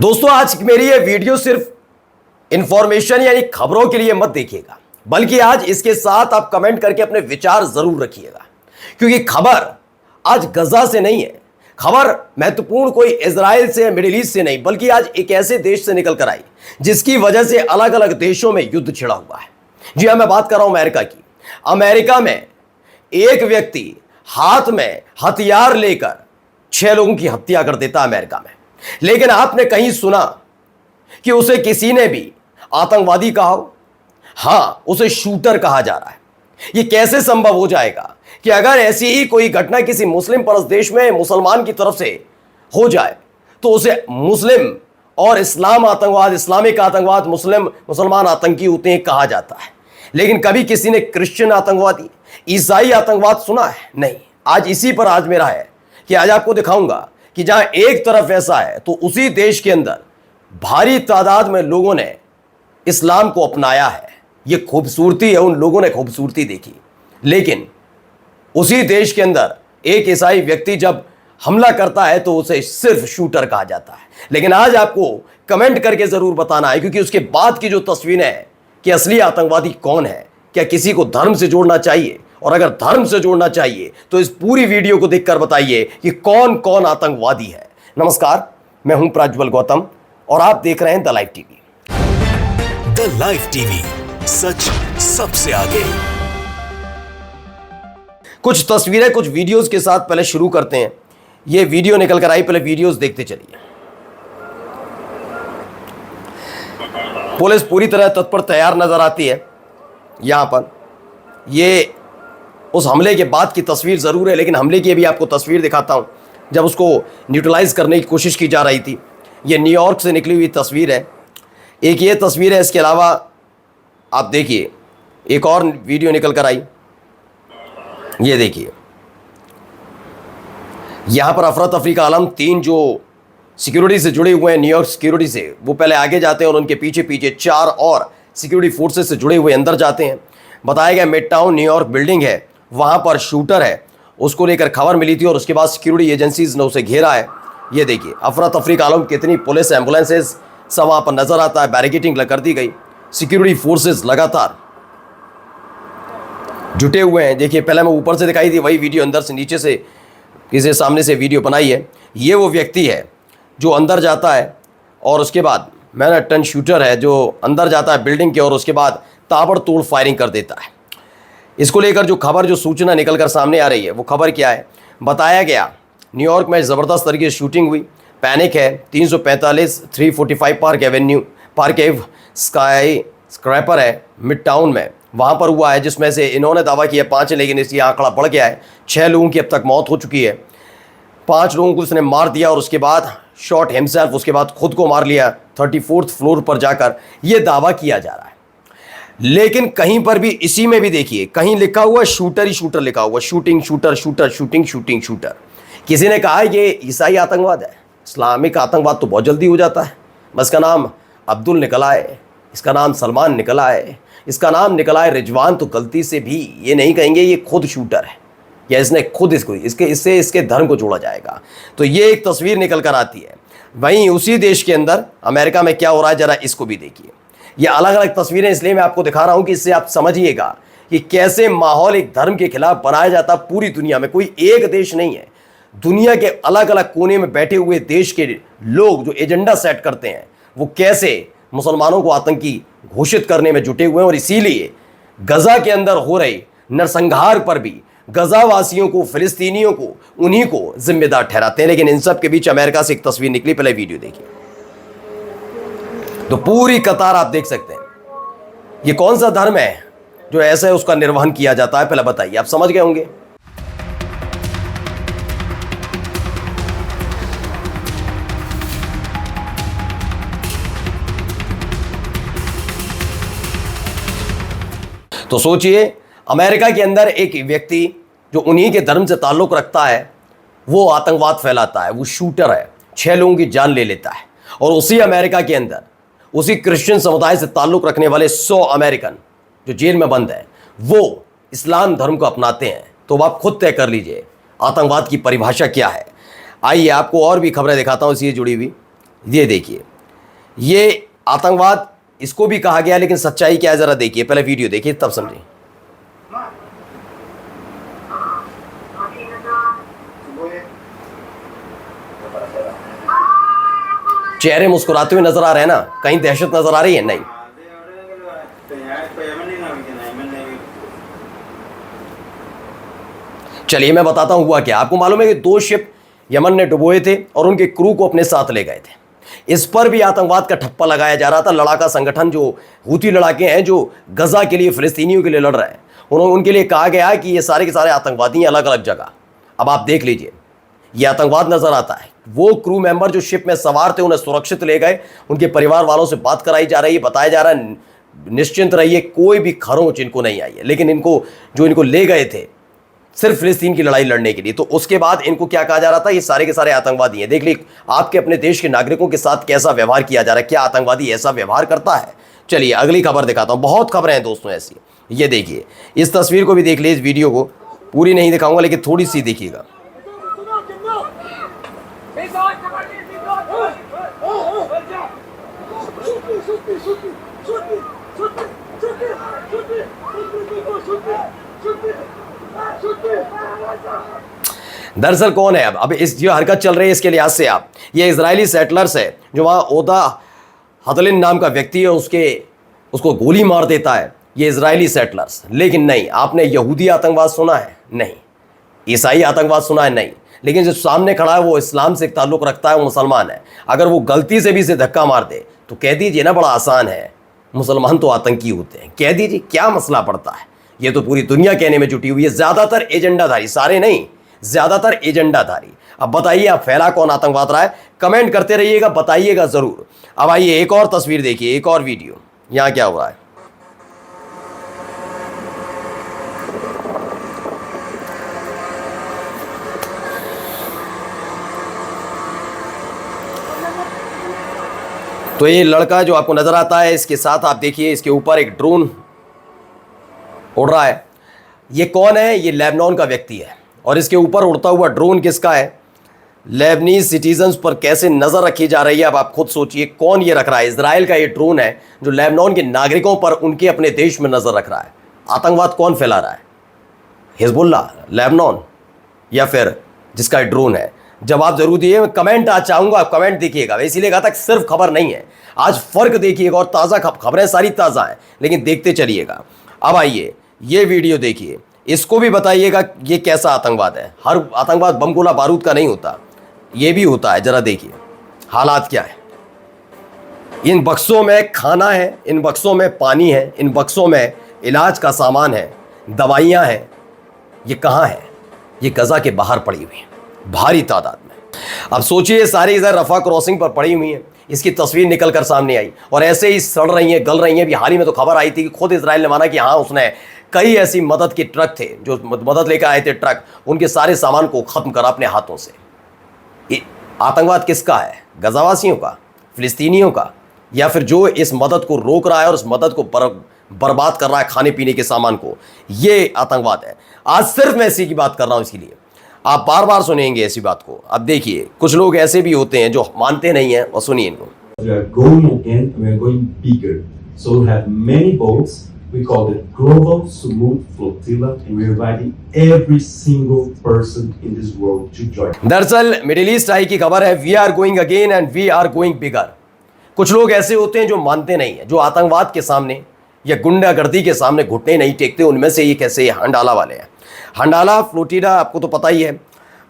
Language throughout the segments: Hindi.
दोस्तों, आज मेरी ये वीडियो सिर्फ इंफॉर्मेशन यानी खबरों के लिए मत देखिएगा, बल्कि आज इसके साथ आप कमेंट करके अपने विचार जरूर रखिएगा। क्योंकि खबर आज गजा से नहीं है, खबर महत्वपूर्ण कोई इजराइल से, मिडिल ईस्ट से नहीं, बल्कि आज एक ऐसे देश से निकल कर आई जिसकी वजह से अलग अलग देशों में युद्ध छिड़ा हुआ है। जी हां, मैं बात कर रहा हूं अमेरिका की। अमेरिका में एक व्यक्ति हाथ में हथियार लेकर 6 लोगों की हत्या कर देता है अमेरिका में। लेकिन आपने कहीं सुना कि उसे किसी ने भी आतंकवादी कहा हो? हां, उसे शूटर कहा जा रहा है। यह कैसे संभव हो जाएगा कि अगर ऐसी ही कोई घटना किसी मुस्लिम परस्त देश में मुसलमान की तरफ से हो जाए तो उसे मुस्लिम और इस्लाम आतंकवाद, इस्लामिक आतंकवाद, मुसलमान आतंकी होते हैं कहा जाता है। लेकिन कभी किसी ने क्रिश्चियन आतंकवादी, ईसाई आतंकवाद सुना है? नहीं। आज इसी पर आज मेरा है कि आज आपको दिखाऊंगा कि जहां एक तरफ ऐसा है तो उसी देश के अंदर भारी तादाद में लोगों ने इस्लाम को अपनाया है। यह खूबसूरती है, उन लोगों ने खूबसूरती देखी। लेकिन उसी देश के अंदर एक ईसाई व्यक्ति जब हमला करता है तो उसे सिर्फ शूटर कहा जाता है। लेकिन आज आपको कमेंट करके जरूर बताना है, क्योंकि उसके बाद की जो तस्वीरें हैं कि असली आतंकवादी कौन है, क्या किसी को धर्म से जोड़ना चाहिए, और अगर धर्म से जोड़ना चाहिए तो इस पूरी वीडियो को देखकर बताइए कि कौन कौन आतंकवादी है। नमस्कार, मैं हूं प्रज्वल गौतम और आप देख रहे हैं the live TV. The live TV, सच सबसे आगे। कुछ तस्वीरें कुछ वीडियोस के साथ पहले शुरू करते हैं। यह वीडियो निकल कर आई, पहले वीडियोस देखते चलिए। पुलिस पूरी तरह तत्पर तैयार नजर आती है। यहां पर यह उस हमले के बाद की तस्वीर जरूर है, लेकिन हमले की भी आपको तस्वीर दिखाता हूं जब उसको न्यूट्रलाइज करने की कोशिश की जा रही थी। यह न्यूयॉर्क से निकली हुई तस्वीर है। एक ये तस्वीर है, इसके अलावा आप देखिए एक और वीडियो निकल कर आई। ये देखिए, यहां पर अफरा तफरी का आलम। 3 जो सिक्योरिटी से जुड़े हुए हैं, न्यूयॉर्क सिक्योरिटी से, वो पहले आगे जाते हैं और उनके पीछे पीछे 4 और सिक्योरिटी फोर्सेस से जुड़े हुए अंदर जाते हैं। बताया गया मिड टाउन न्यूयॉर्क बिल्डिंग है, वहां पर शूटर है, उसको लेकर खबर मिली थी और उसके बाद सिक्योरिटी एजेंसीज ने उसे घेरा है। ये देखिए अफरा तफरी का आलम, कितनी पुलिस, एम्बुलेंसेज सब वहां पर नजर आता है। बैरिकेडिंग कर दी गई, सिक्योरिटी फोर्सेस लगातार जुटे हुए हैं। देखिए, पहले मैं ऊपर से दिखाई थी वही वीडियो, अंदर से, नीचे से, किसी सामने से वीडियो बनाई है। ये वो व्यक्ति है जो अंदर जाता है और उसके बाद मैनहट्टन शूटर है जो अंदर जाता है बिल्डिंग के और उसके बाद ताबड़तोड़ फायरिंग कर देता है। इसको लेकर जो खबर, जो सूचना निकल कर सामने आ रही है, वो खबर क्या है? बताया गया न्यूयॉर्क में ज़बरदस्त तरीके से शूटिंग हुई, पैनिक है। 345 345 पार्क एव स्काई स्क्रैपर है मिड टाउन में, वहाँ पर हुआ है, जिसमें से इन्होंने दावा किया 5 है, लेकिन इसलिए आंकड़ा बढ़ गया है। 6 लोगों की अब तक मौत हो चुकी है। 5 लोगों को उसने मार दिया और उसके बाद शॉट हिमसेल्फ, उसके बाद खुद को मार लिया 34th फ्लोर पर जाकर, यह दावा किया जा रहा है। लेकिन कहीं पर भी, इसी में भी देखिए, कहीं लिखा हुआ शूटर ही शूटर लिखा हुआ, shooting shooter, shooter shooting, shooting shooter. किसी ने कहा ये ईसाई आतंकवाद है, इस्लामिक आतंकवाद तो बहुत जल्दी हो जाता है। बस का नाम अब्दुल निकला है, इसका नाम सलमान निकला है, इसका नाम निकला है रिजवान, तो गलती से भी ये नहीं कहेंगे ये खुद शूटर है या इसने खुद इसके धर्म को जोड़ा जाएगा। तो ये एक तस्वीर निकल कर आती है। वहीं उसी देश के अंदर अमेरिका में क्या हो रहा है, जरा इसको भी देखिए। ये अलग अलग तस्वीरें इसलिए मैं आपको दिखा रहा हूं कि इससे आप समझिएगा कि कैसे माहौल एक धर्म के खिलाफ बनाया जाता पूरी दुनिया में। कोई एक देश नहीं है, दुनिया के अलग अलग कोने में बैठे हुए देश के लोग जो एजेंडा सेट करते हैं, वो कैसे मुसलमानों को आतंकी घोषित करने में जुटे हुए हैं। और इसीलिए गजा के अंदर हो रहे नरसंहार पर भी गजावासियों को, फिलिस्तीनियों को, उन्हीं को जिम्मेदार ठहराते हैं। लेकिन इन सब के बीच अमेरिका से एक तस्वीर निकली, पहले वीडियो देखिए। तो पूरी कतार आप देख सकते हैं। ये कौन सा धर्म है जो ऐसा है उसका निर्वहन किया जाता है, पहले बताइए। आप समझ गए होंगे। तो सोचिए, अमेरिका के अंदर एक व्यक्ति जो उन्हीं के धर्म से ताल्लुक रखता है, वो आतंकवाद फैलाता है, वो शूटर है, 6 लोगों की जान ले लेता है। और उसी अमेरिका के अंदर उसी क्रिश्चियन समुदाय से ताल्लुक रखने वाले 100 अमेरिकन जो जेल में बंद हैं, वो इस्लाम धर्म को अपनाते हैं। तो आप खुद तय कर लीजिए आतंकवाद की परिभाषा क्या है। आइए आपको और भी खबरें दिखाता हूं इससे जुड़ी हुई। ये देखिए, ये आतंकवाद इसको भी कहा गया, लेकिन सच्चाई क्या है जरा देखिए, पहले वीडियो देखिए तब समझें। चेहरे मुस्कुराते हुए नजर आ रहे हैं ना, कहीं दहशत नजर आ रही है? नहीं। चलिए मैं बताता हूं हुआ क्या। आपको मालूम है कि 2 शिप यमन ने डुबोए थे और उनके क्रू को अपने साथ ले गए थे। इस पर भी आतंकवाद का ठप्पा लगाया जा रहा था। लड़ाका संगठन जो हूती लड़ाके हैं, जो गजा के लिए, फिलिस्तीनियों के लिए लड़ रहे हैं, उनके लिए कहा गया है कि ये सारे के सारे आतंकवादी हैं अलग अलग जगह। अब आप देख लीजिए, ये आतंकवाद नजर आता है। वो क्रू मेंबर जो शिप में सवार थे उन्हें सुरक्षित ले गए, उनके परिवार वालों से बात कराई जा रही है, बताया जा रहा है निश्चिंत रहिए, कोई भी खरोंच इनको नहीं आई है। लेकिन इनको ले गए थे सिर्फ फिलिस्तीन की लड़ाई लड़ने के लिए, तो उसके बाद इनको क्या कहा जा रहा था, ये सारे के सारे आतंकवादी हैं। देख लीजिए आपके अपने देश के नागरिकों के साथ कैसा व्यवहार किया जा रहा है, क्या आतंकवादी ऐसा व्यवहार करता है? चलिए अगली खबर दिखाता हूं, बहुत खबरें हैं दोस्तों ऐसी। ये देखिए, इस तस्वीर को भी देख लीजिए, इस वीडियो को पूरी नहीं दिखाऊंगा लेकिन थोड़ी सी देखिएगा। दरअसल कौन है अब इस जो हरकत चल रही है इसके लिहाज से आप, ये इजरायली सेटलर्स है जो वहाँ ओदा हदलिन नाम का व्यक्ति है, उसको गोली मार देता है, ये इजरायली सेटलर्स। लेकिन नहीं, आपने यहूदी आतंकवाद सुना है? नहीं। ईसाई आतंकवाद सुना है? नहीं। लेकिन जो सामने खड़ा है वो इस्लाम से ताल्लुक़ रखता है, वो मुसलमान है। अगर वो गलती से भी इसे धक्का मार दे तो कह दीजिए ना, बड़ा आसान है, मुसलमान तो आतंकी होते हैं, कह दीजिए, क्या मसला पड़ता है? ये तो पूरी दुनिया कहने में जुटी हुई है, ज़्यादातर एजेंडाधारी, सारे नहीं, ज़्यादातर एजेंडाधारी। अब बताइए आप फैला कौन आतंकवाद रहा है? कमेंट करते रहिएगा, बताइएगा ज़रूर। अब आइए एक और तस्वीर देखिए, एक और वीडियो। यहाँ क्या हुआ है? तो ये लड़का जो आपको नजर आता है, इसके साथ आप देखिए, इसके ऊपर एक ड्रोन उड़ रहा है। ये कौन है? ये लेबनान का व्यक्ति है। और इसके ऊपर उड़ता हुआ ड्रोन किसका है? लेबनीज सिटीजन्स पर कैसे नज़र रखी जा रही है, अब आप खुद सोचिए कौन ये रख रहा है। इजराइल का ये ड्रोन है जो लेबनान के नागरिकों पर उनके अपने देश में नज़र रख रहा है। आतंकवाद कौन फैला रहा है? हिजबुल्लाह, लेबनान, या फिर जिसका ये ड्रोन है? जवाब जरूर दिए। मैं कमेंट आज चाहूँगा, आप कमेंट देखिएगा। इसीलिए कहा था कि सिर्फ खबर नहीं है, आज फ़र्क देखिएगा। और ताज़ा खबरें सारी ताज़ा हैं, लेकिन देखते चलिएगा। अब आइए ये वीडियो देखिए, इसको भी बताइएगा ये कैसा आतंकवाद है। हर आतंकवाद बम गोला बारूद का नहीं होता, ये भी होता है। ज़रा देखिए हालात क्या है। इन बक्सों में खाना है, इन बक्सों में पानी है, इन बक्सों में इलाज का सामान है, दवाइयाँ हैं। ये कहाँ है? ये गजा के बाहर पड़ी हुई है भारी तादाद में। अब सोचिए सारी इधर रफा क्रॉसिंग पर पड़ी हुई है, इसकी तस्वीर निकल कर सामने आई और ऐसे ही सड़ रही हैं, गल रही हैं। अभी हाल ही में तो खबर आई थी कि खुद इजराइल ने माना कि हाँ, उसने कई ऐसी मदद के ट्रक थे जो मदद लेकर आए थे, ट्रक, उनके सारे सामान को ख़त्म करा अपने हाथों से। आतंकवाद किसका है? गजावासियों का, फिलिस्तीनियों का, या फिर जो इस मदद को रोक रहा है और उस मदद को बर्बाद कर रहा है, खाने पीने के सामान को? ये आतंकवाद है। आज सिर्फ मैं इसी की बात कर रहा हूँ, इसके लिए आप बार बार सुनेंगे ऐसी बात को। अब देखिए कुछ लोग ऐसे भी होते हैं जो मानते नहीं हैं, और सुनिए इनको। We are going again, and we are going bigger. So we have many boats. We call it Global Sumud Flotilla, and we are inviting every single person in this world to join. दरअसल मिडिल ईस्ट आई की खबर है, we are going again and we are going bigger. कुछ लोग ऐसे होते हैं जो मानते नहीं है, जो आतंकवाद के सामने या गुंडागर्दी के सामने घुटने नहीं टेकते। उनमें से ये कैसे हंडाला वाले हैं। हंडाला फ्लोटिला आपको तो पता ही है,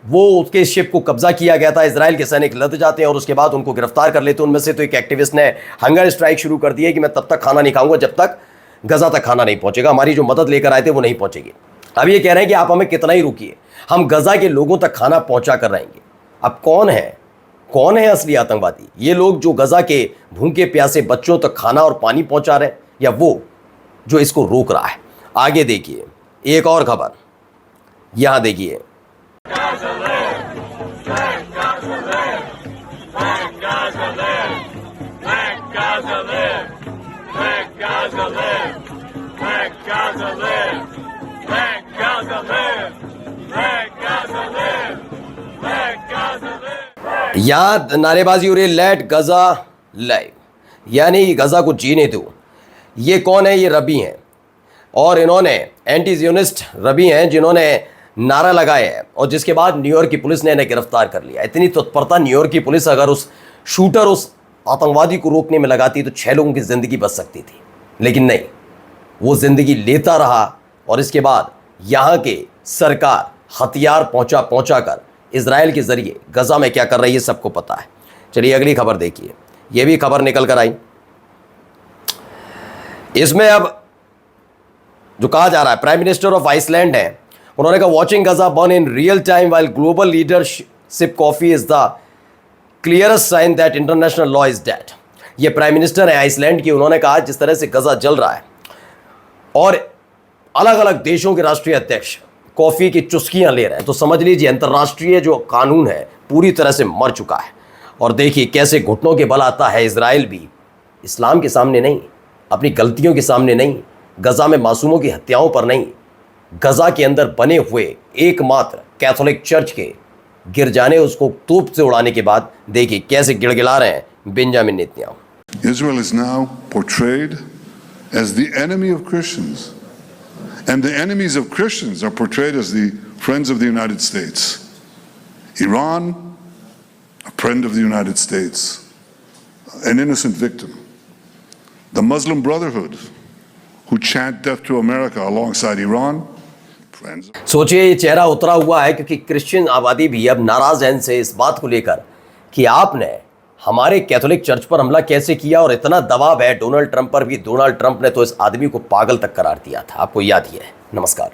वो उसके शिप को कब्जा किया गया था। इजराइल के सैनिक लद जाते हैं और उसके बाद उनको गिरफ्तार कर लेते हैं। उनमें से तो एक एक्टिविस्ट ने हंगर स्ट्राइक शुरू कर दी है कि मैं तब तक खाना नहीं खाऊंगा जब तक गजा तक खाना नहीं पहुंचेगा, हमारी जो मदद लेकर आए थे वो नहीं पहुंचेगी। अब ये कह रहे हैं कि आप हमें कितना ही रुकिए, हम गजा के लोगों तक खाना पहुंचा कर रहेंगे। अब कौन है असली आतंकवादी? ये लोग जो गजा के भूखे प्यासे बच्चों तक खाना और पानी पहुंचा रहे हैं, या वो जो इसको रोक रहा है? आगे देखिए एक और खबर, यहां देखिए। यहां नारेबाजी हो रही है, लेट गजा लाइव। यानी गज़ा को जीने दो। ये कौन है? ये रबी हैं, और इन्होंने एंटी ज़ियोनिस्ट रबी हैं जिन्होंने नारा लगाए हैं, और जिसके बाद न्यूयॉर्क की पुलिस ने इन्हें गिरफ्तार कर लिया। इतनी तत्परता न्यूयॉर्क की पुलिस अगर उस शूटर, उस आतंकवादी को रोकने में लगाती तो 6 लोगों की ज़िंदगी बच सकती थी, लेकिन नहीं, वो ज़िंदगी लेता रहा। और इसके बाद यहाँ के सरकार हथियार पहुँचा कर इजराइल के ज़रिए गज़ा में क्या कर रही है सबको पता है। चलिए अगली खबर देखिए, ये भी खबर निकल कर आई। इसमें अब जो कहा जा रहा है, प्राइम मिनिस्टर ऑफ आइसलैंड है, उन्होंने कहा watching Gaza burn in real time while global leadership coffee is the clearest sign that international law is dead. ये प्राइम मिनिस्टर है आइसलैंड की, उन्होंने कहा जिस तरह से गज़ा जल रहा है और अलग अलग देशों के राष्ट्रीय अध्यक्ष कॉफ़ी की चुस्कियां ले रहे हैं, तो समझ लीजिए अंतर्राष्ट्रीय जो कानून है पूरी तरह से मर चुका है। और देखिए कैसे घुटनों के बल आता है इजराइल भी, इस्लाम के सामने नहीं, अपनी गलतियों के सामने नहीं, गज़ा में मासूमों की हत्याओं पर नहीं, गज़ा के अंदर बने हुए एकमात्र कैथोलिक चर्च के गिर जाने, उसको तोप से उड़ाने के बाद देखिए कैसे गिड़गिड़ा रहे हैं Benjamin Netanyahu. Israel is now portrayed as the enemy of Christians, and the enemies of Christians are portrayed as the friends of the United States. Iran, a friend of the United States, an innocent victim. The Muslim Brotherhood, who chant death to America alongside Iran, friends. सोचिए ये चेहरा उतरा हुआ है क्योंकि क्रिश्चियन आबादी भी अब नाराज है इनसे इस बात को लेकर कि आपने हमारे कैथोलिक चर्च पर हमला कैसे किया, और इतना दबाव है डोनाल्ड ट्रंप पर भी। डोनाल्ड ट्रंप ने तो इस आदमी को पागल तक करार दिया था, आपको याद ही है। नमस्कार।